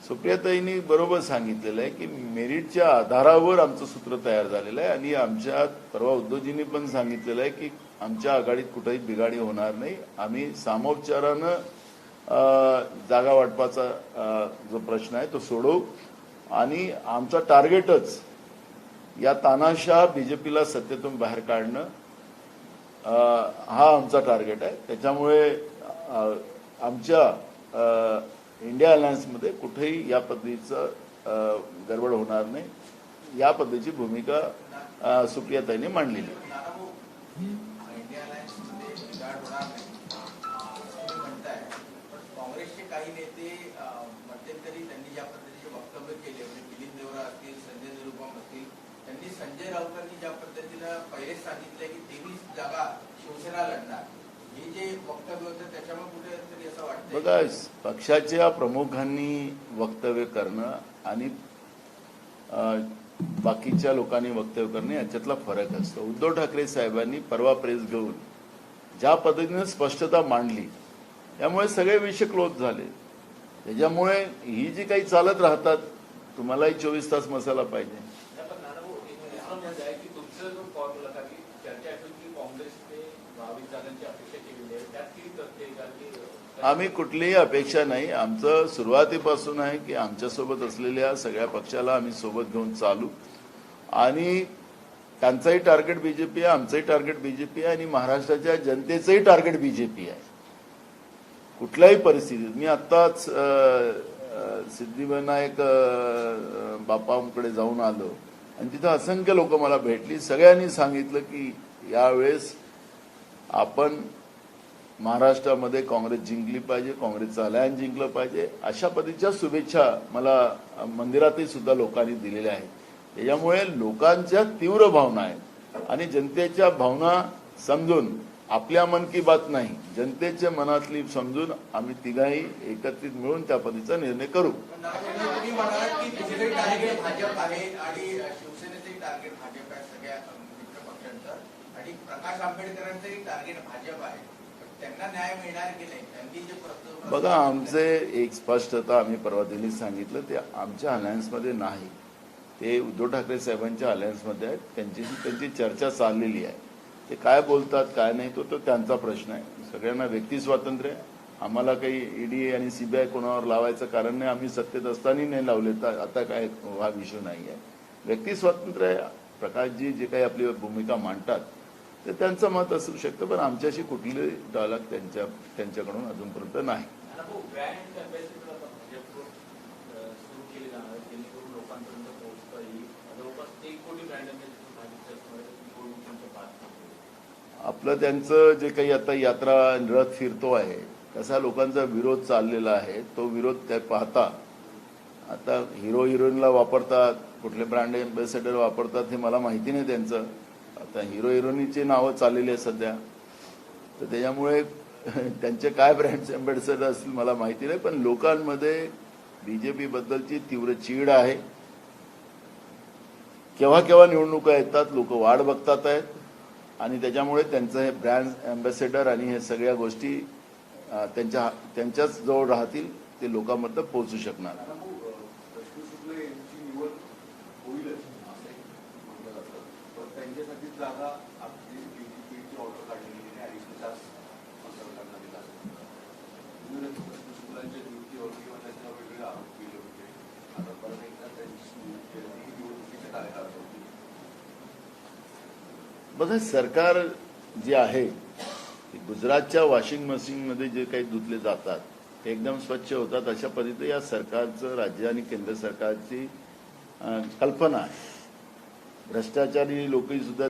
सुप्रियाताईंनी बरोबर सांगितलेलं आहे की मेरिटच्या आधारावर आमचं सूत्र तयार झालेलं आहे आणि आमच्या परवा उद्धवजींनी पण सांगितलेलं आहे की आमच्या आघाडीत कुठेही बिघाडी होणार नाही. आम्ही सामोपचारानं जागा वाटपाचा जो प्रश्न आहे तो सोडवू आणि आमचा टार्गेटच या तानाशाह बीजेपीला सत्तेतून बाहेर काढणं हा आमचा टार्गेट आहे. त्याच्यामुळे आमच्या इंडिया अलायन्समध्ये कुठेही या पद्धतीचं गडबड होणार नाही, या पद्धतीची भूमिका सुप्रियाताईंनी मांडलेली आहे. काँग्रेसचे काही नेते मध्यंतरी त्यांनी ज्या पद्धतीचे वक्तव्य केले म्हणजे मिलिंद देवरा असतील, संजय निरुपम असतील, त्यांनी संजय राऊतांनी ज्या पद्धतीनं पहिलेच सांगितले की 23 जागा शिवसेना लढणार, हे जे वक्तव्य होतं त्याच्यामुळे कुठेतरी असं वाटतं. बघा, पक्षाच्या प्रमुखांनी वक्तव्य करणं आणि बाकीच्या लोकांनी वक्तव्य करणे याच्यातला फरक असतो. उद्धव ठाकरे साहेबांनी परवा प्रेस घेऊन ज्या पद्धतीने स्पष्टता मांडली त्यामुळे सगळे विषय क्लोज झाले. त्याच्यामुळे ही जी काही चालत राहतात, तुम्हालाही 24 तास मसाला पाहिजे. आम्ही कुठलीही अपेक्षा नाही. आमचं सुरुवातीपासून आहे की आमच्यासोबत असलेल्या सगळ्या पक्षाला आम्ही सोबत घेऊन चालू आणि त्यांचंही टार्गेट बीजेपी आहे, आमचंही टार्गेट बीजेपी आहे आणि महाराष्ट्राच्या जनतेचंही टार्गेट बीजेपी आहे. कुठल्याही परिस्थितीत मी आत्ताच सिद्धिविनायक बापांकडे जाऊन आलो आणि तिथं असंख्य लोक मला भेटली. सगळ्यांनी सांगितलं की यावेळेस आपण महाराष्ट्रामध्ये काँग्रेस जिंकली पाहिजे, काँग्रेसचं अलायन्स जिंकलं पाहिजे, अशा पद्धतीच्या शुभेच्छा मला मंदिरातही सुद्धा लोकांनी दिलेल्या आहेत. त्याच्यामुळे लोकांच्या तीव्र भावना आहेत आणि जनतेच्या भावना समजून, आपल्या मन की बात नाही, जनतेच्या मनातली समजून आम्ही तिघाही एकत्रित मिळून त्या पद्धतीचा निर्णय करू. तुम्ही म्हणालात की तुझे टार्गेट भाजप आहे आणि शिवसेनेचे टार्गेट भाजप आहे, सगळ्या मित्र पक्षांचं, आणि प्रकाश आंबेडकरांचंही टार्गेट भाजप आहे. त्यांना न्याय मिळणार की नाही? त्यांनी जे बघा, आमचे एक स्पष्टता आम्ही परवा दिल्लीत सांगितलं, ते आमच्या अलायन्समध्ये नाही, ते उद्धव ठाकरे साहेबांच्या अलायन्समध्ये आहेत. त्यांची चर्चा चाललेली आहे. ते काय बोलतात काय नाही तो त्यांचा प्रश्न आहे. सगळ्यांना व्यक्ती स्वातंत्र्य आहे. आम्हाला काही ईडी आणि सीबीआय कोणावर लावायचं कारण नाही. आम्ही सत्तेत असताना नाही लावले, तर आता काय हा विषय नाही आहे. व्यक्ती स्वातंत्र्य आहे. प्रकाशजी जे काही आपली भूमिका मांडतात ते त्यांचं मत असू शकतं, पण आमच्याशी कुठली डायलॉग त्यांच्याकडून अजूनपर्यंत नाही. आपलं त्यांचं जे काही आता यात्रा रथ फिरतो आहे, कसा लोकांचा विरोध चाललेला आहे, तो विरोध त्या पाहता आता हिरो हिरोईनला वापरतात, कुठले ब्रँड एम्बॅसेडर वापरतात हे मला माहिती नाही त्यांचं. आता हिरो हिरोईनची नावं चाललेली आहे सध्या, तर त्याच्यामुळे त्यांचे काय ब्रँड एम्बॅसेडर असतील मला माहिती नाही. पण लोकांमध्ये बीजेपी बद्दलची तीव्र चीड आहे. केव्हा केव्हा निवडणुका येतात, लोक वाट बघतात आहेत आणि त्याच्यामुळे त्यांचं हे ब्रँड एम्बॅसेडर आणि हे सगळ्या गोष्टी त्यांच्याच जवळ राहतील, ते लोकांमध्ये पोहोचू शकणार. बघा, सरकार जे आहे गुजरातच्या वॉशिंग मशीनमध्ये जे काही धुतले जातात ते एकदम स्वच्छ होतात, अशा पद्धतीने या सरकारचं, राज्य आणि केंद्र सरकारची कल्पना आहे. भ्रष्टाचारी लोकही सुद्धा